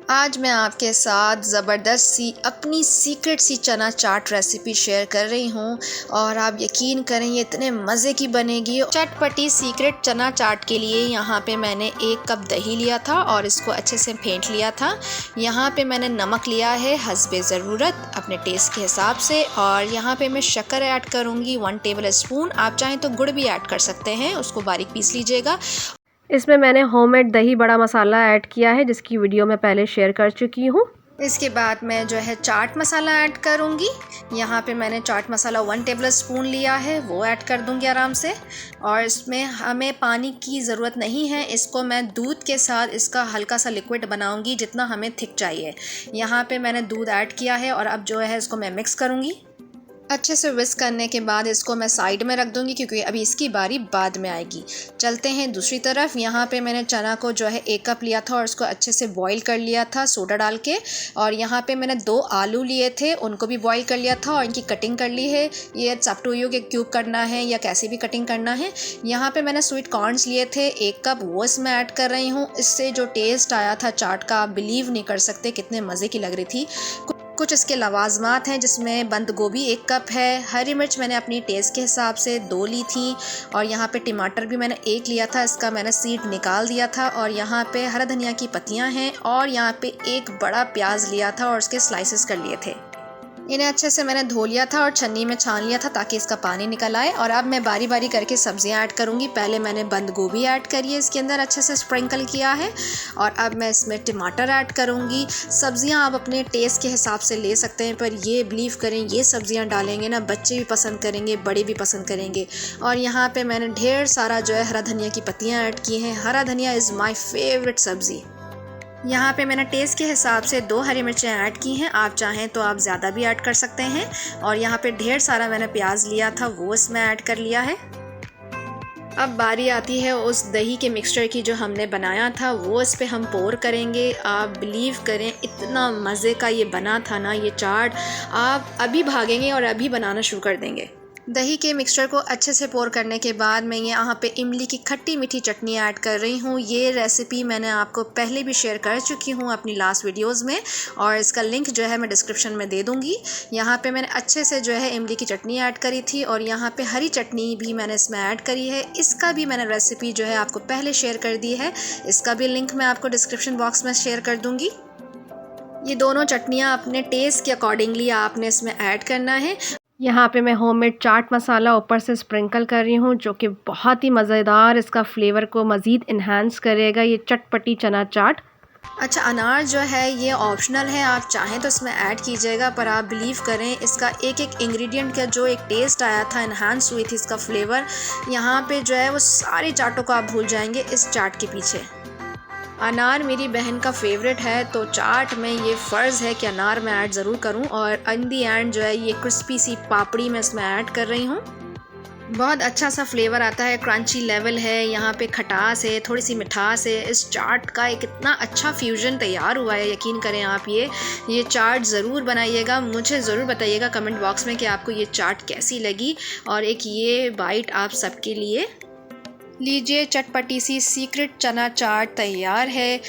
आज मैं आपके साथ ज़बरदस्त सी अपनी सीक्रेट सी चना चाट रेसिपी शेयर कर रही हूँ और आप यकीन करें ये इतने मज़े की बनेगी। चटपटी सीक्रेट चना चाट के लिए यहाँ पे मैंने 1 कप दही लिया था और इसको अच्छे से फेंट लिया था। यहाँ पे मैंने नमक लिया है हस्बे ज़रूरत अपने टेस्ट के हिसाब से, और यहाँ पे मैं शक्कर ऐड करूँगी 1 टेबल स्पून। आप चाहें तो गुड़ भी ऐड कर सकते हैं, उसको बारीक पीस लीजिएगा। इसमें मैंने होममेड दही बड़ा मसाला ऐड किया है जिसकी वीडियो मैं पहले शेयर कर चुकी हूँ। इसके बाद मैं जो है चाट मसाला ऐड करूँगी। यहाँ पे मैंने चाट मसाला 1 टेबल स्पून लिया है, वो ऐड कर दूँगी आराम से। और इसमें हमें पानी की ज़रूरत नहीं है, इसको मैं दूध के साथ इसका हल्का सा लिक्विड बनाऊँगी जितना हमें थिक चाहिए। यहाँ पे मैंने दूध ऐड किया है और अब जो है इसको मैं मिक्स करूँगी। अच्छे से विस्क करने के बाद इसको मैं साइड में रख दूंगी क्योंकि अभी इसकी बारी बाद में आएगी। चलते हैं दूसरी तरफ। यहाँ पे मैंने चना को जो है 1 कप लिया था और उसको अच्छे से बॉईल कर लिया था सोडा डाल के। और यहाँ पे मैंने 2 आलू लिए थे, उनको भी बॉईल कर लिया था और इनकी कटिंग कर ली है। ये इट्स अप टू यू कि क्यूब करना है या कैसे भी कटिंग करना है। यहाँ पे मैंने स्वीट कॉर्नस लिए थे 1 कप, वो इसमें ऐड कर रही हूँ। इससे जो टेस्ट आया था चाट का आप बिलीव नहीं कर सकते कितने मज़े की लग रही थी। कुछ इसके लवाजमात हैं जिसमें बंद गोभी 1 कप है, हरी मिर्च मैंने अपनी टेस्ट के हिसाब से 2 ली थी, और यहाँ पे टमाटर भी मैंने 1 लिया था, इसका मैंने सीड निकाल दिया था। और यहाँ पे हरा धनिया की पत्तियाँ हैं और यहाँ पे 1 बड़ा प्याज लिया था और उसके स्लाइसेस कर लिए थे। इन्हें अच्छे से मैंने धो लिया था और छन्नी में छान लिया था ताकि इसका पानी निकल आए। और अब मैं बारी बारी करके सब्जियां ऐड करूंगी। पहले मैंने बंद गोभी ऐड करी है, इसके अंदर अच्छे से स्प्रिंकल किया है, और अब मैं इसमें टमाटर ऐड करूंगी। सब्जियां आप अपने टेस्ट के हिसाब से ले सकते हैं, पर ये बिलीव करें ये सब्जियां डालेंगे ना बच्चे भी पसंद करेंगे, बड़े भी पसंद करेंगे। और यहाँ पर मैंने ढेर सारा जो है हरा धनिया की पत्तियाँ ऐड की हैं। हरा धनिया इज़ माई फेवरेट सब्ज़ी। यहाँ पे मैंने टेस्ट के हिसाब से 2 हरी मिर्चें ऐड की हैं, आप चाहें तो आप ज़्यादा भी ऐड कर सकते हैं। और यहाँ पे ढेर सारा मैंने प्याज लिया था, वो इसमें ऐड कर लिया है। अब बारी आती है उस दही के मिक्सचर की जो हमने बनाया था, वो इस पे हम पोर करेंगे। आप बिलीव करें इतना मज़े का ये बना था ना ये चाट, आप अभी भागेंगे और अभी बनाना शुरू कर देंगे। दही के मिक्सचर को अच्छे से पोर करने के बाद मैं यहाँ पे इमली की खट्टी मीठी चटनी ऐड कर रही हूँ। ये रेसिपी मैंने आपको पहले भी शेयर कर चुकी हूँ अपनी लास्ट वीडियोस में, और इसका लिंक जो है मैं डिस्क्रिप्शन में दे दूँगी। यहाँ पे मैंने अच्छे से जो है इमली की चटनी ऐड करी थी, और यहाँ पे हरी चटनी भी मैंने इसमें ऐड करी है। इसका भी मैंने रेसिपी जो है आपको पहले शेयर कर दी है, इसका भी लिंक मैं आपको डिस्क्रिप्शन बॉक्स में शेयर कर दूँगी। ये दोनों चटनियाँ अपने टेस्ट के अकॉर्डिंगली आपने इसमें ऐड करना है। यहाँ पे मैं होममेड चाट मसाला ऊपर से स्प्रिंकल कर रही हूँ जो कि बहुत ही मज़ेदार इसका फ्लेवर को मज़ीद इन्हांस करेगा ये चटपटी चना चाट। अच्छा, अनार जो है ये ऑप्शनल है, आप चाहें तो इसमें ऐड कीजिएगा, पर आप बिलीव करें इसका एक एक इंग्रेडिएंट का जो एक टेस्ट आया था, इन्हांस हुई थी इसका फ्लेवर, यहाँ पे जो है वो सारी चाटों को आप भूल जाएंगे इस चाट के पीछे। अनार मेरी बहन का फेवरेट है, तो चाट में ये फ़र्ज़ है कि अनार मैं ऐड ज़रूर करूं। और इन दी एंड जो है ये क्रिस्पी सी पापड़ी मैं इसमें ऐड कर रही हूं। बहुत अच्छा सा फ्लेवर आता है, क्रंची लेवल है, यहाँ पे खटास है, थोड़ी सी मिठास है। इस चाट का एक इतना अच्छा फ्यूजन तैयार हुआ है, यकीन करें आप ये चाट ज़रूर बनाइएगा। मुझे ज़रूर बताइएगा कमेंट बॉक्स में कि आपको ये चाट कैसी लगी। और एक ये बाइट आप सबके लिए लीजिए, चटपटी सी सीक्रेट चना चाट तैयार है।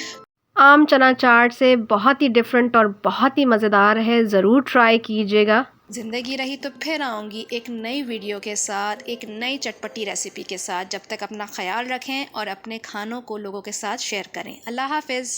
आम चना चाट से बहुत ही डिफरेंट और बहुत ही मज़ेदार है, ज़रूर ट्राई कीजिएगा। ज़िंदगी रही तो फिर आऊँगी एक नई वीडियो के साथ, एक नई चटपटी रेसिपी के साथ। जब तक अपना ख्याल रखें और अपने खानों को लोगों के साथ शेयर करें। अल्लाह हाफ़िज़।